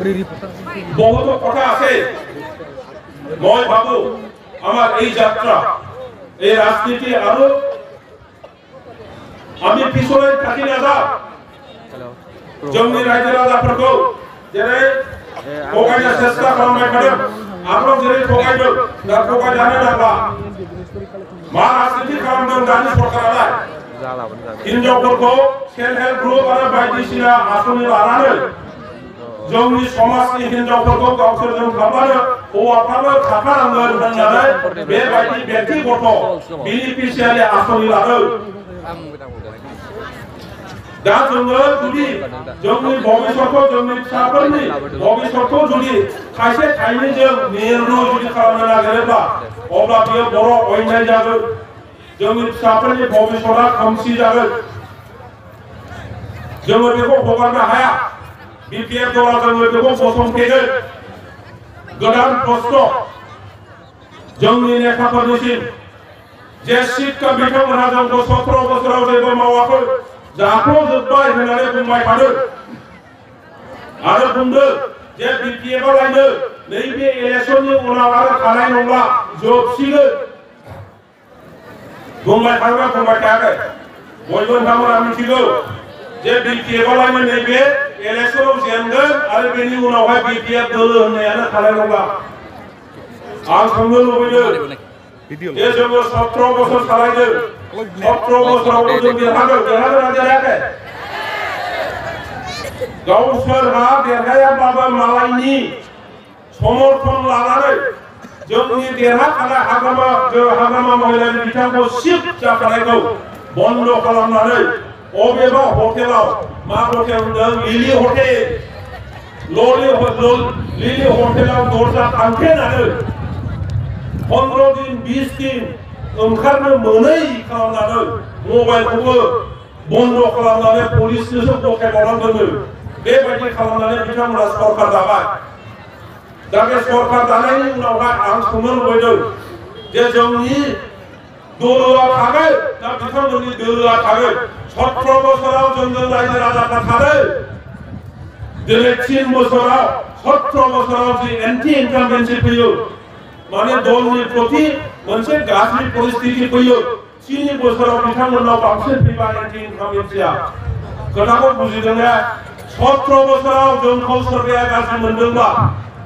বহুত কথা আছে মই ভাবো আমার এই যাত্রা এই রাজনীতি আরো আমি পিছনে থাকি না যা জঙ্গি রাজ্যের রাজাফोरखौ जेरै थगायनो सेस्ता खालामबाय थादों आरो जेरै थगायदों दा थगायजानो नांला मा राजनीति खालामदों दानि सरकारालाय हिनजावफोरखौ सेल्फ हेल्प ग्रुप आरो बायदिसिना आसनि लानानै जोंनि समाजनि हिनजावफोरखौ गावसोरजों थाब्लानो हौवाफ्राबो थाफानांगोन होननानै बेबायदि व्यक्तिगत बेनिफिसियारि आसनि लादों दा जोङो जुदि जोंनि भबिष्यतखौ जोंनि फिसाफोरनि भबिष्यतखौ जुदि थाइसे थाइनैजों नेरनो जुदि खालामनो नागिरोब्ला अब्ला बेयो बर' अयनाय जागोन जोंनि फिसाफोरनि भबिष्यतआ खोमसि जागोन जोङो बेखौ हगारनो हाया बिपिएफ दला जोङो बेखौ गसंथेगोन गोदान प्रश्न जोंनि नेताफोरनिसिम जे सिटखौ बिथांमोनहा जोंखौ 17 बोसोराव जेबो मावाखै जाख्ल'जोब्बाय होननानै बुंबाय थादों आरो बुंदों जे बिपिएफआ लायनो नैबे इलेक्शननि उनाव आरो थानाय नंला जोबसिगोन बुंबाय थायाखै बयबो नोंथांमोना मिथिगौ जे बिपिएफआ लायनो नैबे इलेक्शनाव जेनगोन आरो बेनि उनावहाय बिपिएफ दोलो होननायानो थानाय नंला आं सोंनो लुबैदों जे जोङो 17 बोसोर सालायदों 17 बोसोराव जों देरहायाखै गावसोरहा देरहायाब्लाबो मालायनि समर्थन लानानै जोंनि देरहाखानाय हाग्रामा महिलानि बिथांखौ सिट जाखानायखौ बन्द खालामनानै अबेबा हटेलाव मा हटेल होनदों लिलि हटेल लिलि हटेलाव दरजा फांथेनानै 15 दिन 20 दिन ओंखारनो मोनै खालामनानै मबाइलखौबो बन्द खालामनानै पुलिसनोसो गथायबावनांगोन बेबायदि खालामनानै बिथांमोना सरकार दाबाय दा बे सरकार दानायनि उनावहाय आं सोंनो लुबैदों जे जोंनि दोलोआ थागोन दा बिथांमोननि दोलोआ थागोन 17 बोसोराव जोंजों रायजो राजाफ्रा थादों दिनै 3 बोसोराव 17 बोसोराव जि एन्टि इनकामबेन्सि फैयो माने दलनि प्रति मोनसे गाज्रि परिस्थिति फैयो 3 बोसोराव बिथांमोननाव बांसिन फैबाय एन्टि इनकामबेन्सिया खोथाखौ बुजिदोंना 17 बोसोराव जोंखौ सोरबाया गाज्रि मोनदोंबा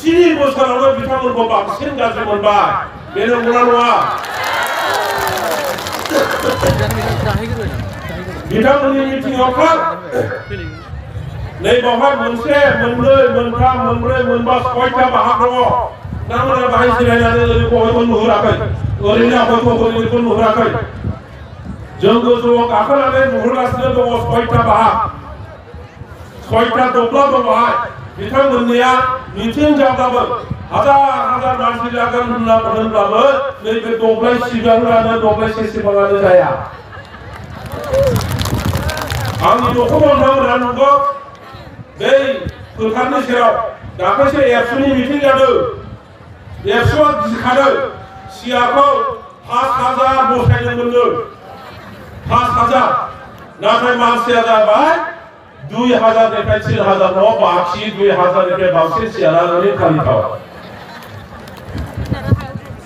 3 बोसोरावनो बिथांमोनखौ बांसिन गाज्रि मोनबाय बे नंगौना नङा बिथांमोननि मिटिंआव थां नै बावहाय मोनसे मोननै मोनथाम मोनब्रै मोनबा 6टा बाहाग दङ नामना बाहाय जिरायनानै ओरैखौ नुहुराखै ओरैनो हयथ' नुहुराखै जों गोजौआव गाखोनानै नुहुरगासिनो दङ 6टा बाहाग 6टा दब्ला दङ बिथांमोननिया मिटिं जाब्लाबो हाजार मानसि जागोन होनब्लाबो नैबे दब्लायसेबाङानो दब्लायसेबाङानो जाया आंनि न'खराव नोंथांमोनहा नुगौ बै फोथारनि सेराव दाख्लैसो एबसुनि मिटिं जादों एबसुआ गिखादों सियारखौ 5000 बसायनो मोनदों 5000 नाथाय मानसिया जाबाय 2000निफ्राय 3000 न' बाखि 2000निफ्राय बांसिन सियारा ओरैनो खालि थाबाय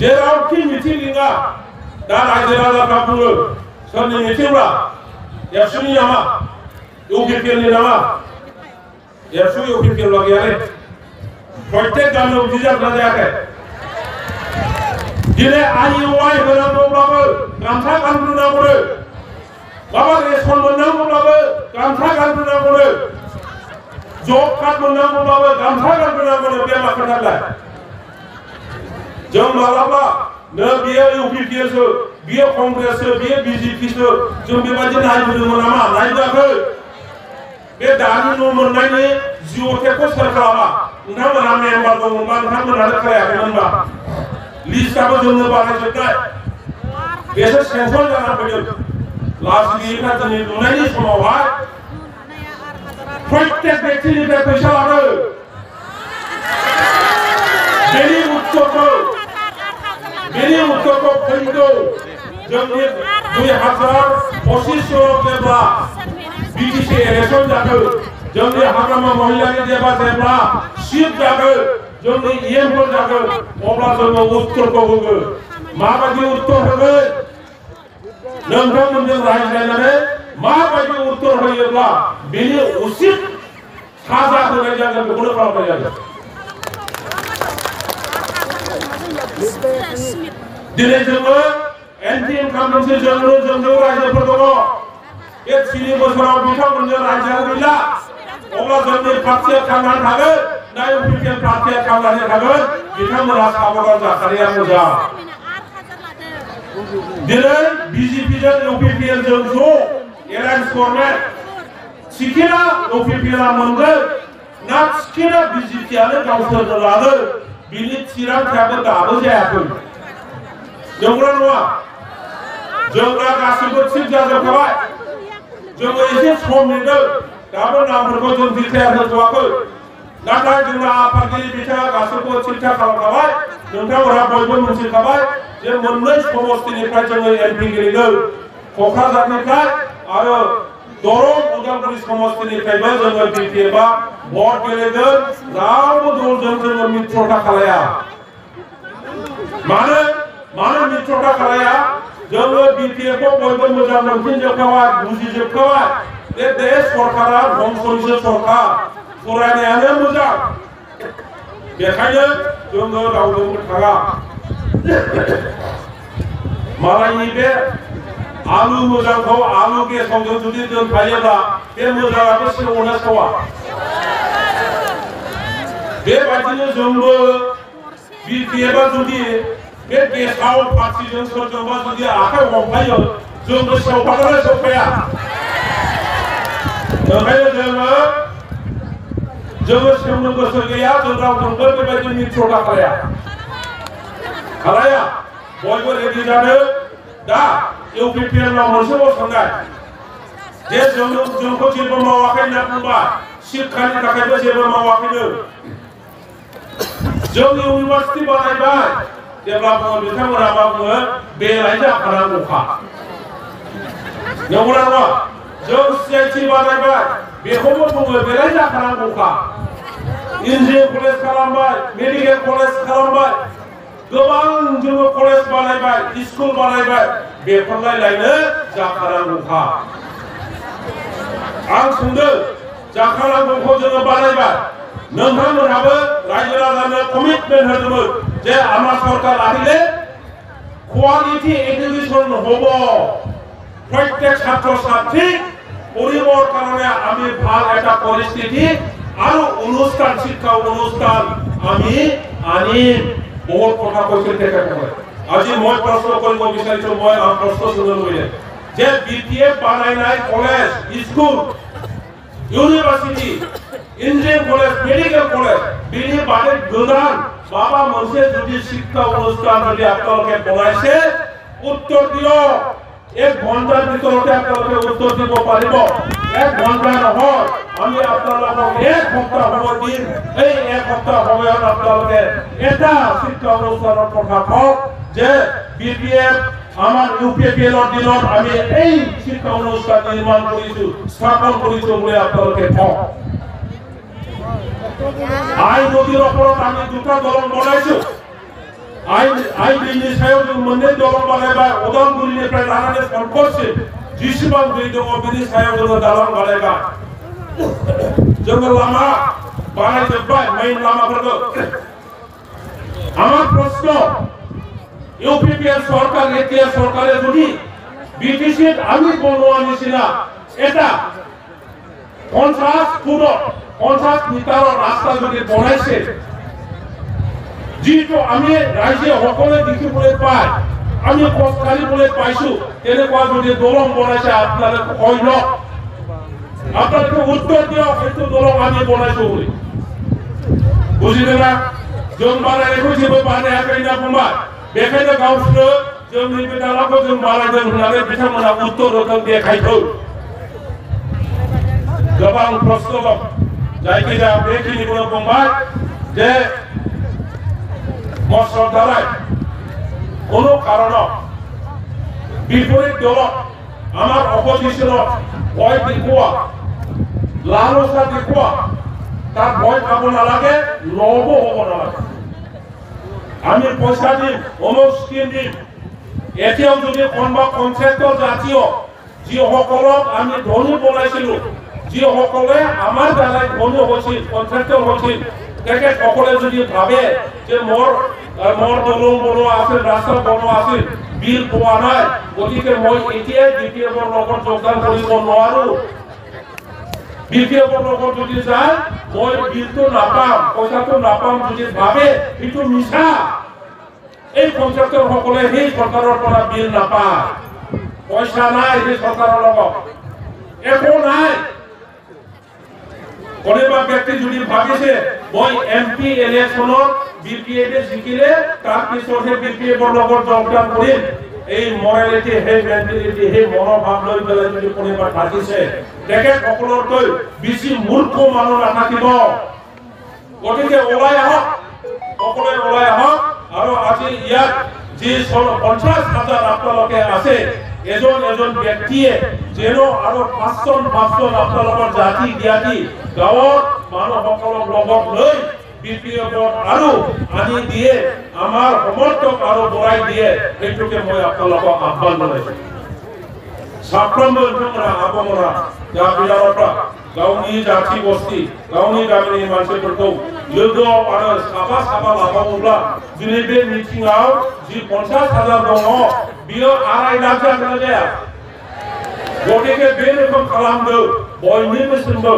जेरावखि मिटिं लिङा दा रायजो राजाफ्रा बुङो सोरनि मिटिंब्ला एबसुनि नामा इउपिपिएलनि नामा एबसु इउपिपिएल गैयालै प्रत्येक गामियाव बिदि जागोना जायाखै दिनै आइइउआइ होनांगौब्लाबो गामसा गानग्रोनांगौनो माबा रेसन मोननांगौब्लाबो गामसा गानग्रोनांगौनो जब कार्ड मोननांगौब्लाबो गामसा गानग्रोनांगौनो बे मा खोथालाय जों मालाबा नो बियो इउपिपिएलसो बियो कंग्रेससो बियो बिजेपिसो जों बेबायदि नायबोदोंमोन नामा नायबोआखै बे दानि न' मोननायनि जिअ'टेकखौ सोर खालामा नोंथांमोनहा मेम्बार दंमोनबा नोंथांमोनहानो खोनायाखैमोनबा लिस्टआबो जोंनो बानायजोबनाय बेसो सेंसन जाना फैदों लाजिगैयैफ्रा दिनै नुनायनि समावहाय प्रत्येक व्यक्तिनिफ्राय फैसा लादों बेनि उत्तरखौ फैगौ जोंनि 2025 जेब्ला बिटिसि इलेक्शन जादों जोंनि हाग्रामा महिलानि देबा जेब्ला शिब जागोन जोंनि इएमफोर जागोन अब्ला जोङो उत्तरखौ होगोन माबायदि उत्तर होगोन नोंथांमोनजों रायज्लायनानै माबायदि उत्तर होयोब्ला बेनि उचित साजा होनाय जागोन बेखौनो खालामनाय जागोन दिनै जोङो एन्टि इनकामबेन्सि जोंनो रायजोफोर दङ बे 3 बोसोराव बिथांमोनजों रायजोआव गैला अब्ला जोंनि पार्टिया थांनानै थागोन ना इउपिपिएल पार्टिया थांनानै थागोन बिथांमोनहा साबधान जाखानाया मोजां दिनै बिजेपिजों इउपिपिएलजों ज' एलायन्स गभर्नमेन्ट टिकेटआ इउपिपिएलआ मोनगोन ना टिकेटआ बिजेपिआनो गावसोरनो लागोन बिनि थिरांथायाबो दाबो जायाखै नंगौना नङा जोंना गासिबो थिग जाजोबखाबाय जोङो एसे सम नेदों दाबो नामफोरखौ जों डिक्लेयार होथ'वाखै नाथाय जोंना आफादगिरि बिथाङा गासैबो थिथा खालामखाबाय नोंथांमोनहा बयबो मिथिखाबाय जे मोननै समष्टिनिफ्राय जोङो एमपि गेलेगोन क'क्राझारनिफ्राय आरो दरं उदालगुरि समष्टिनिफ्रायबो जोङो बिपिएफआ भट गेलेगोन रावबो दलजों जोङो मित्रता खालाया मानो मित्रता खालाया जोङो बिपिएफखौ बयबो मोजां मोनफिनजोबखाबाय बुजिजोबखाबाय बे सरकारा धंसनिसो सरकार फरायनायानो मोजां बेखायनो जोङो रावजोंबो थाङा मालायनि बे आलु मोजांखौ आलु गेसावजों जुदि दोनफायोब्ला बे मोजाङाबो सेवना सेवा बेबायदिनो जोंबो बिपिएफआ जुदि बे गेसाव पार्टिजों सोरजोंबा जुदि आखाइ हमफायो जोंबो सेवफागोन सेवफाया ओंखायनो जोङो सेवनो गोसो गैया जों रावजोंबो बेबायदि मित्रता खालाया बयबो रेडि जादों दा इउपिपिएलआव मोनसेल' साननाय जे जोंखौ जेबो मावाखै होनना बुंबा शिक्षानि थाखायबो जेबो मावाखैनो जों इउनिभार्सिटि बानायबाय जेब्ला बुङो बिथांमोना मा बुङो बेलाय जाखानांगौखा नंगौना नङा जों सिआइटि बानायबाय बेखौबो बुङो बेलाय जाखानांगौखा इन्जिनियारिं कलेज खालामबाय मेडिकेल कलेज खालामबाय गोबां जोङो कलेज बानायबाय स्कुल बानायबाय बेफोरलायनो जाखानांगौखा आं सोंदों जाखानांगौखौ जोङो बानायबाय नोंथांमोनहाबो रायजो राजानो कमिटमेन्ट होदोंमोन যে আমার সরকার আহিলে কোয়ালিটি এডুকেশন হব প্রত্যেক ছাত্র ছাত্রী পরিবার কারণে আমি ভাল একটা পরিস্থিতি আর অনুষ্ঠান শিক্ষা অনুষ্ঠান আমি আনিম বহুত কথা কৈছে তেখেতসকলে আজি মই প্ৰশ্ন কৰিব বিচাৰিছো মই প্ৰশ্ন শুনিবলৈ যে বিপিএফ বানাই নাই college school university engineering college medical college বিনি বাদে গোদান বাবা মনসে যদি শিক্ষা অনুষ্ঠান যদি আপনাদেরকে বলাইছে উত্তর দিও এক ঘন্টার ভিতরতে আপনাদেরকে উত্তর দিব পারিব এক ঘন্টা নহয় আমি আপনাদেরকে এক সপ্তাহ সময় দিন এই এক সপ্তাহ সময়ত আপনাদেরকে এটা শিক্ষা অনুষ্ঠানের কথা কওক যে বিপিএফ আমার ইউপিপিএলৰ দিনত আমি এই শিক্ষা অনুষ্ঠান নিৰ্মাণ কৰিছো স্থাপন কৰিছো বুলি আপোনালোকে কওক আই নদীৰ ওপৰত আমি দুটা দলং বনাইছো আই दैनि सायाव जों मोननै दलं बानायबाय उदालगुरिनिफ्राय लानानै संकरसिम जेसेबां दै दङ बेनि सायाव जोङो दालां बानायबाय जोङो लामा बानायजोब्बाय मेइन लामाफोरखौ আমার প্রশ্ন ইউপিপিএল সরকার এতিয়া সরকারে যদি বিটিসির আমি বনোয়া নিছিনা এটা 50 মিটাৰৰ ৰাস্তা যদি বনাইছে যিটো আমি ৰাইজে সকলোৱে দেখিবলৈ পায় আমি খোজকাঢ়িবলৈ পাইছো তেনেকুৱা যদি দলং বনাইছে আপোনালোকে কয় ন আপোনালোকে উত্তৰ দিয়ক সেইটো দলং আমি বনাইছো বুলি বুজিলে না जों बानायनायखौ जेबो बानायाखै होनना बुंबाय बेखायनो गावसोरो जोंनि बे दालांखौ जों बानायदों होननानै बिथांमोना उत्तर होदों देखायथों गोबां प्रश्न दं जायखिजाया बेखिनिखौनो बुंबाय जे मस्टर दालाय কোনো কারণত বিপরীত দল আমার অপজিশনত ভয় দেখুয়া লালসা দেখুৱা তার ভয় খাব নালাগে, লব হব নালাগে। আমি পয়সা দিম, অমুক স্কিম দিম। এতিয়াও যদি কোনোবা কন্ট্ৰেক্টৰ জাতীয় যিসকলক আমি ধনী বনাইছিলো, যিসকলে আমাৰ দ্বাৰাই ধনী হৈছিল, কন্ট্ৰেক্টৰ হৈছিল, তেখেতসকলে যদি ভাবে যে মোৰ দলং বনোৱা আছিল, ৰাস্তা বনোৱা আছিল, বিল পোৱা নাই, গতিকে মই এতিয়াই বিপিএফৰ লগত যোগদান কৰিব নোৱাৰো। বিপিএফৰ লগত যদি যায় মই বিলটো নাপাম, পইচাটো নাপাম যদি ভাবে, সেইটো মিছা। এই কন্ট্ৰেক্টৰ সকলে সেই চৰকাৰৰ পৰা বিল নাপায়, পইচা নাই সেই চৰকাৰৰ লগত, একো নাই। কোনোবা ব্যক্তি যদি ভাবিছে মই এমপি ইলেকশ্যনত বিপিএফে জিকিলে তাৰ পিছতহে বিপিএফৰ লগত যোগদান কৰিম, এই মৰেলিটি, সেই মেণ্টেলিটি, সেই মনোভাৱ লৈ পেলাই যদি কোনোবা ভাবিছে, তেখেতসকলতকৈ বেছি মূৰ্খ মানুহ নাথাকিব। গতিকে ওলাই আহক, সকলোৱে ওলাই আহক। আৰু আজি ইয়াত যি 50,000 আপোনালোকে আছে, এজন এজন ব্যক্তিয়ে যেন আৰু 5জন আপোনালোকৰ জাতি জ্ঞাতি গাঁৱৰ মানুহসকলক লগত লৈ বিপিএফত আৰু আনি দিয়ে, আমাৰ সমৰ্থক আৰু বঢ়াই দিয়ে, সেইটোকে মই আপোনালোকক আহ্বান জনাইছো। साफ्रोमबो नोंथांमोना आबमोना दा बिरावफ्रा गावनि जाथि बस्ति गावनि गामिनि मानसिफोरखौ लोगोआव आरो साफा साफा लाबावोब्ला दिनै बे मिटिंआव जि 50,000 दङ बियो 2.5 लाख जागोन ना जाया? गतिके बे रोखोम खालामदो बयनिबो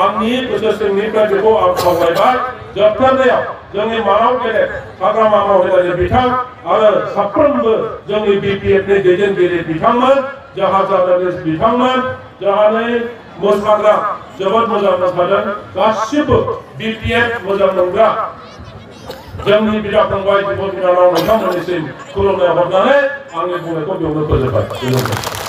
आंनि गोसो सिंनिफ्राय बेखौ आं खावलायबाय। जोबथारनायाव जोंनि मानाव गेदेर हाग्रामा महिलारि बिथां आरो साफ्रोमबो जोंनि बिपिएफनि दैदेनगिरि बिथांमोन, जाहा जार्नालिस्ट बिथांमोन, जाहानि मोसाग्रा जोबोद मोजां मोसादों, गासिबो बिपिएफ मोजां मोनग्रा जोंनि बिदा फंबाय बिब' बिनानाव नोंथांमोननिसिम खुलुमनाय हरनानै आंनि बुंनायखौ बेयावनो फोजोबबाय।